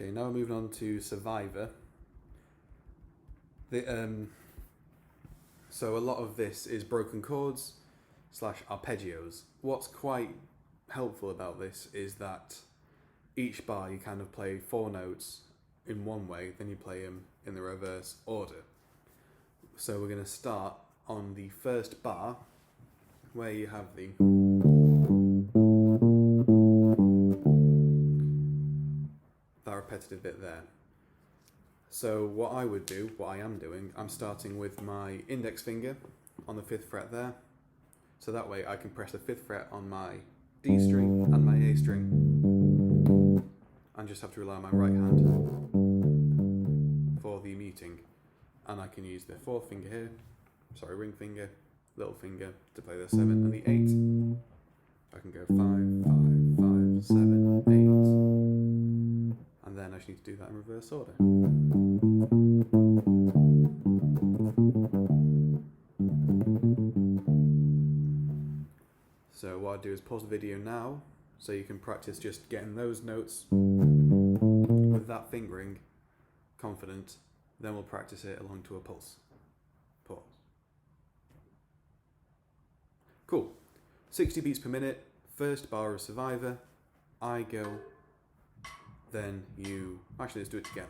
Okay, now we're moving on to Survivor. So a lot of this is broken chords / arpeggios. What's quite helpful about this is that each bar you kind of play 4 notes in one way, then you play them in the reverse order. So we're going to start on the first bar where you have the that repetitive bit there. So what I am doing, I'm starting with my index finger on the 5th fret there. So that way I can press the 5th fret on my D string and my A string and just have to rely on my right hand for the muting. And I can use the 4th finger here, ring finger, little finger to play the 7 and the 8. I can go 5, 5, 5, 7, 8. And then I just need to do that in reverse order. So what I do is pause the video now so you can practice just getting those notes with that fingering confident. Then we'll practice it along to a pulse. Pause. Cool. 60 beats per minute, first bar of Survivor. I go, then you... Actually, let's do it together.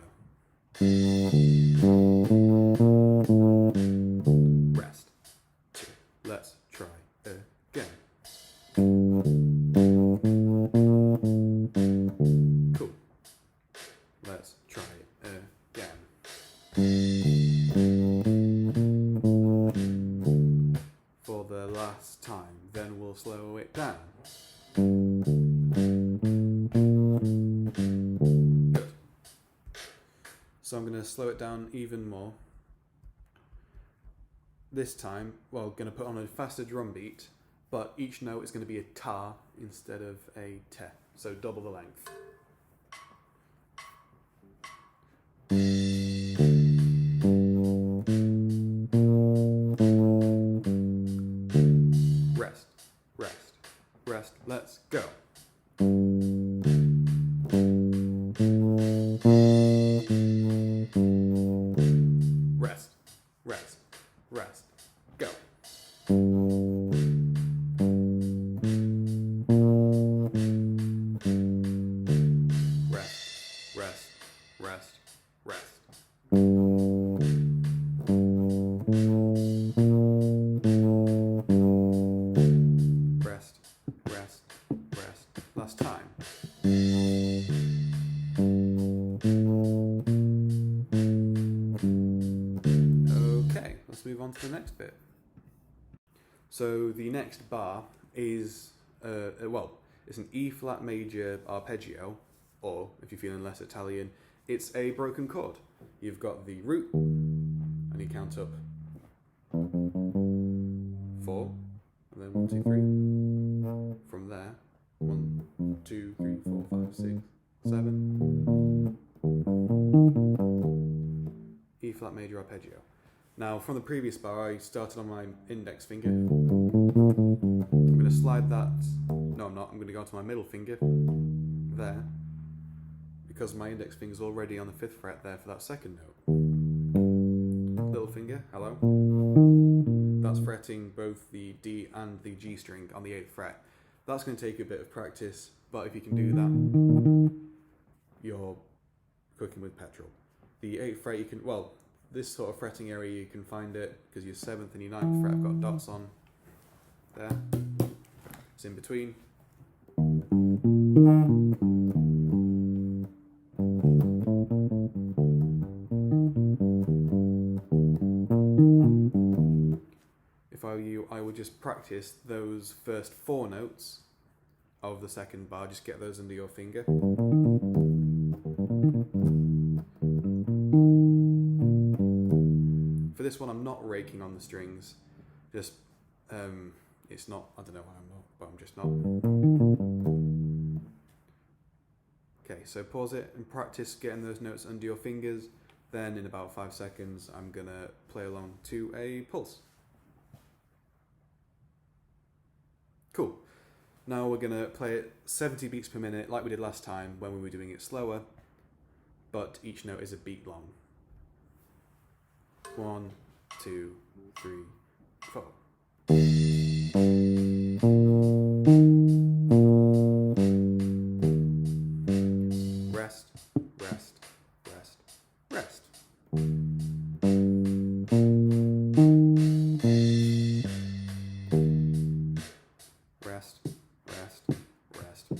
Rest. 2. Let's try again. Cool. Let's try again. For the last time, then we'll slow it down. Good. So I'm going to slow it down even more. This time, going to put on a faster drum beat, but each note is going to be a ta instead of a te, so double the length. Rest, rest, rest, let's go. Rest, rest, rest, go. Rest, rest, rest, rest. Rest, rest, rest. Last time. Okay, let's move on to the next bit. So the next bar is, it's an E flat major arpeggio, or if you're feeling less Italian, it's a broken chord. You've got the root, and you count up 4, and then 1, 2, 3. From there, 1, 2, 3, 4, 5, 6, 7. E flat major arpeggio. Now, from the previous bar, I started on my index finger. I'm going to slide that. No, I'm not. I'm going to go to my middle finger there, because my index finger is already on the 5th fret there for that second note. Little finger, hello. That's fretting both the D and the G string on the 8th fret. That's going to take a bit of practice, but if you can do that, you're cooking with petrol. The 8th fret, you can, this sort of fretting area, you can find it because your 7th and your 9th fret have got dots on there. It's in between. If I were you, I would just practice those first 4 notes of the second bar, just get those under your finger. For this one, I'm not raking on the strings, just, it's not, I don't know why I'm not, but I'm just not. Okay, so pause it and practice getting those notes under your fingers. Then in about 5 seconds, I'm gonna play along to a pulse. Cool. Now we're gonna play it 70 beats per minute like we did last time when we were doing it slower. but each note is a beat long. 1, 2, 3, 4. Rest, rest, rest, rest. Rest, rest, rest, rest.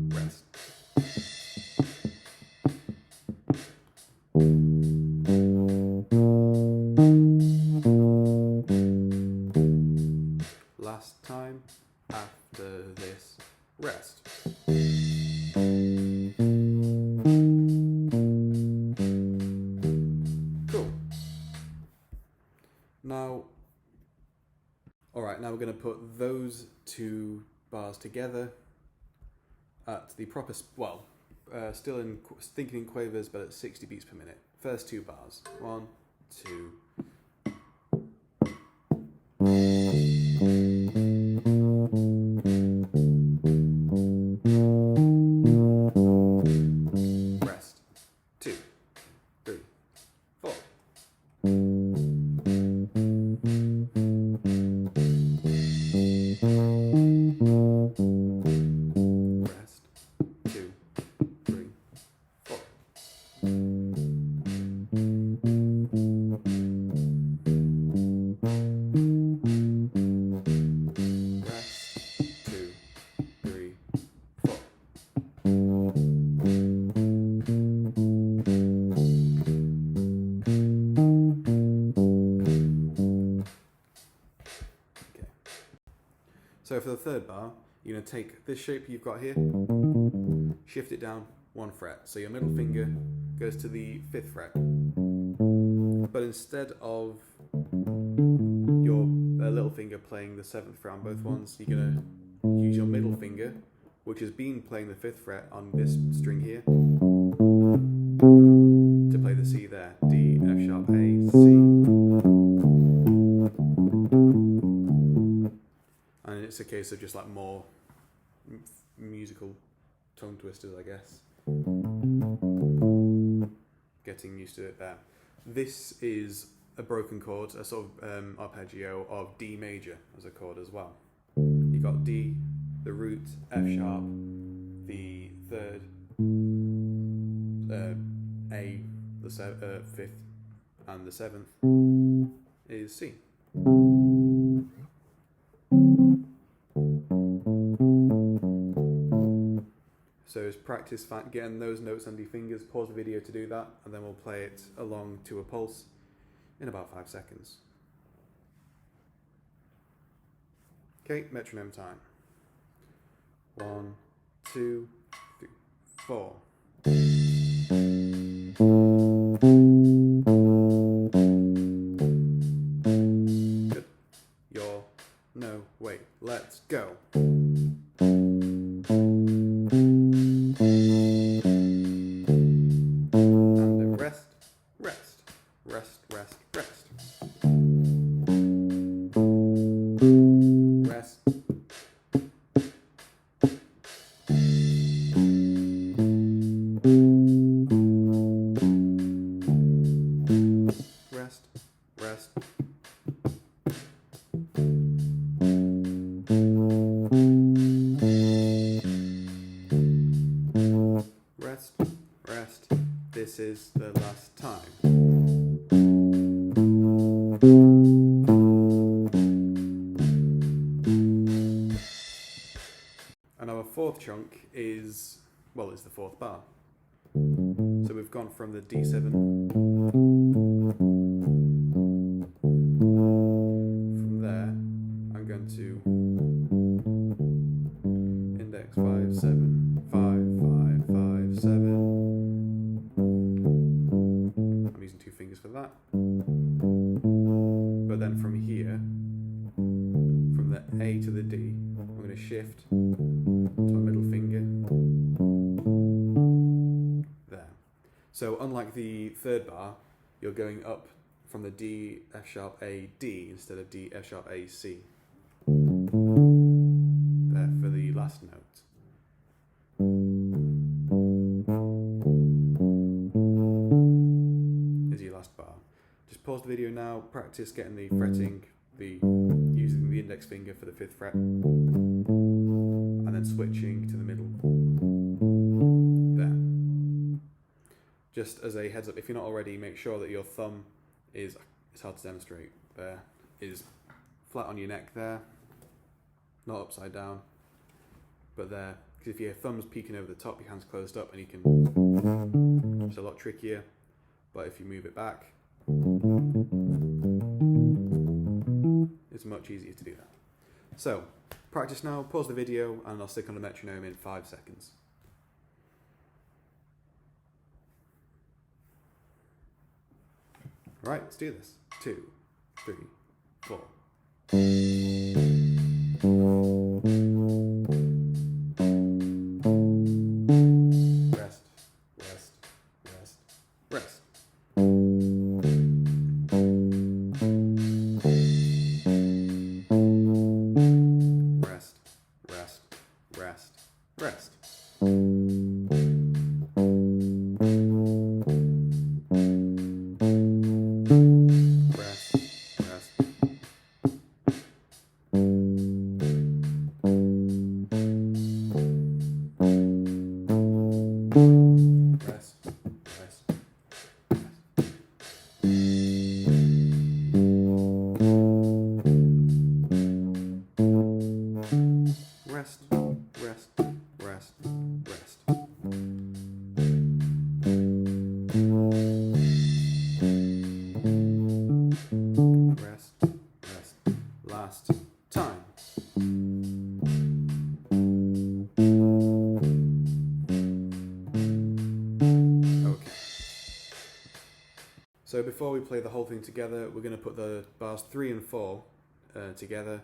Rest. Last time after this, rest. Cool. Now, alright, now we're going to put those two bars together at the proper, still thinking in quavers, but at 60 beats per minute. First two bars. 1, 2. Rest. 2, 3, 4. Rest. 2, 3, 4. So for the third bar, you're going to take this shape you've got here, shift it down 1 fret. So your middle finger goes to the 5th fret. But instead of your little finger playing the 7th fret on both ones, you're going to use your middle finger, which has been playing the 5th fret on this string here, to play the C there. D, F sharp, A, C. And it's a case of just like more musical tongue twisters, I guess. Getting used to it there. This is a broken chord, a sort of arpeggio of D major as a chord as well. You got D, the root, F sharp, the 3rd, A, the 5th, and the 7th is C. So it's practice getting those notes under your fingers. Pause the video to do that, and then we'll play it along to a pulse in about 5 seconds. Okay, metronome time. 1, 2, 3, 4. Good. No, wait, let's go. Rest. This is the last time. And our fourth chunk is, it's the 4th bar. So we've gone from the D7. From there, I'm going to index 5, 7, 5, 5, 5, 7. I'm using 2 fingers for that. But then from here, from the A to the D, I'm going to shift to my middle finger. There. So unlike the 3rd bar, you're going up from the D, F sharp, A, D instead of D, F sharp, A, C. video now, practice getting the fretting, using the index finger for the 5th fret, and then switching to the middle. There. Just as a heads up, if you're not already, make sure that your thumb is, it's hard to demonstrate, there, is flat on your neck there, not upside down, but there. Because if your thumb's peeking over the top, your hand's closed up, and you can, it's a lot trickier, but if you move it back, it's much easier to do that. So, practice now, pause the video, and I'll stick on the metronome in 5 seconds. Alright, let's do this. 2, 3, 4. Rest, rest, rest, rest. Rest, rest, rest, rest. Rest, rest, rest, rest. Rest, rest. Last time. Okay. So before we play the whole thing together, we're going to put the bars 3 and 4 together.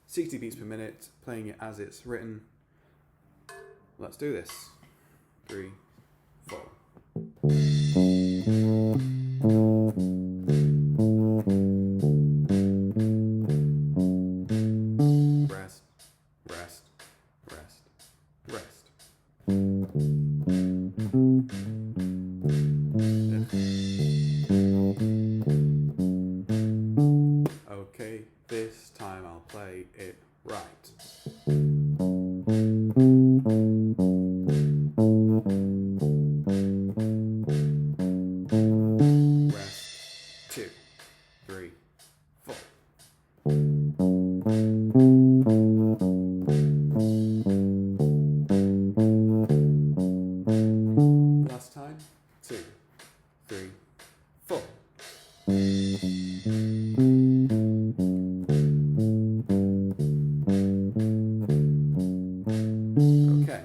60 beats per minute, playing it as it's written. Let's do this. 3, 4. Rest, rest, rest, rest. Okay, this time I'll play it right. Rest, 2, 3, 4. Last time, 2, 3, 4. Okay,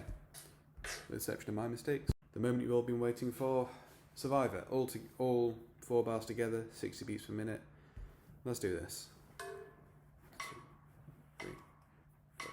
with the exception of my mistakes, the moment you've all been waiting for, Survivor, all 4 bars together, 60 beats per minute. Let's do this. 2, 3, 4.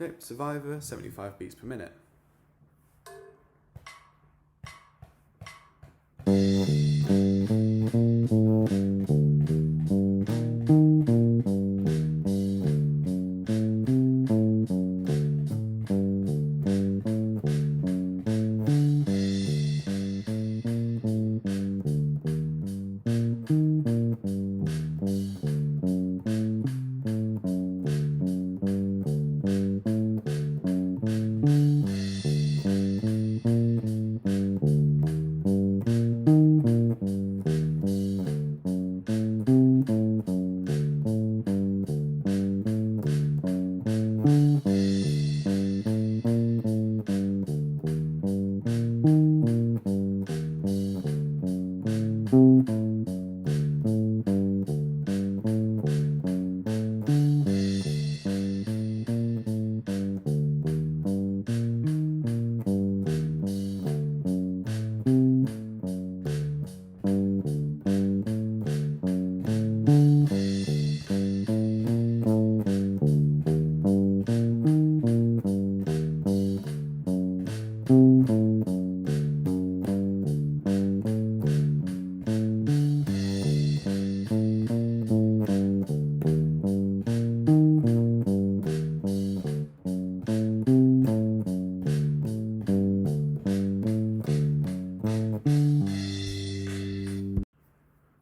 Okay, Survivor, 75 beats per minute.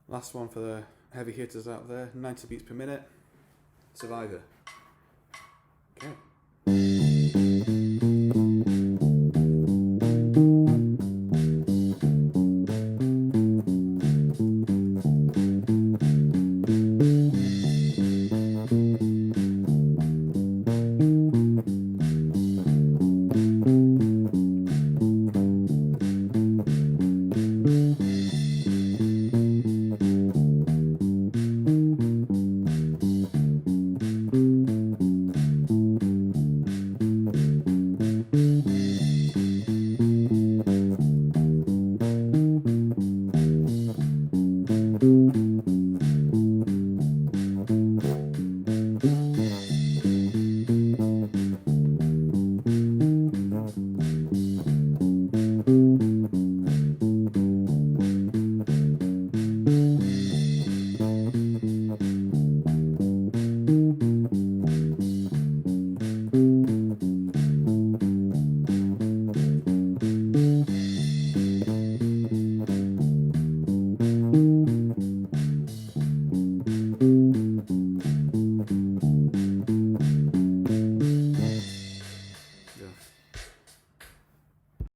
Last one for the heavy hitters out there, 90 beats per minute, Survivor. Okay.